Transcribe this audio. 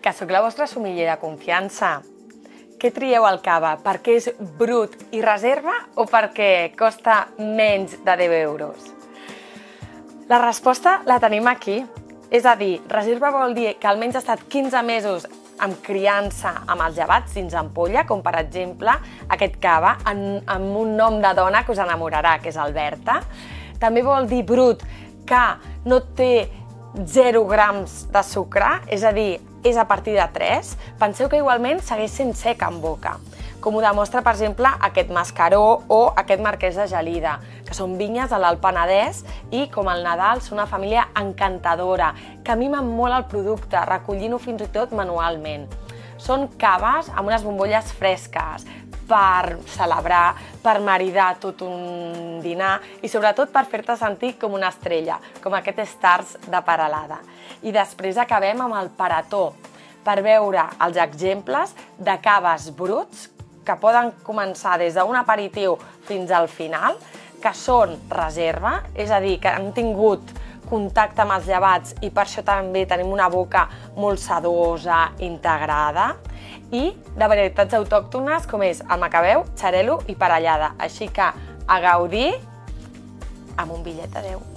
que sóc la vostra sommelier de confiança. Què trieu al cava? Perquè és brut i reserva o perquè costa menys de 10 euros? La resposta la tenim aquí. És a dir, reserva vol dir que almenys ha estat 15 mesos amb criança amb els llevats dins ampolla, com per exemple aquest cava amb un nom de dona que us enamorarà, que és Alberta. També vol dir brut que no té 0 grams de sucre, és a dir, és a partir de 3. Penseu que igualment segueix sent sec en boca, com ho demostra, per exemple, aquest mascaró o aquest marquès de Gelida, que són vinyes de l'Alt Penedès i, com el Nadal, són una família encantadora, que mimen molt el producte, recollint-ho fins i tot manualment. Són caves amb unes bombolles fresques, per celebrar, per maridar tot un dinar i sobretot per fer-te sentir com una estrella, com aquest Stars de Peralada. I després acabem amb el parató, per veure els exemples de caves bruts que poden començar des d'un aperitiu fins al final, que són reserva, és a dir, que han tingut contacte amb els llevats i per això també tenim una boca molt sedosa, integrada, i de varietats autòctones com és el macabeu, xarel·lo i parellada. Així que a gaudir amb un bitllet de 10.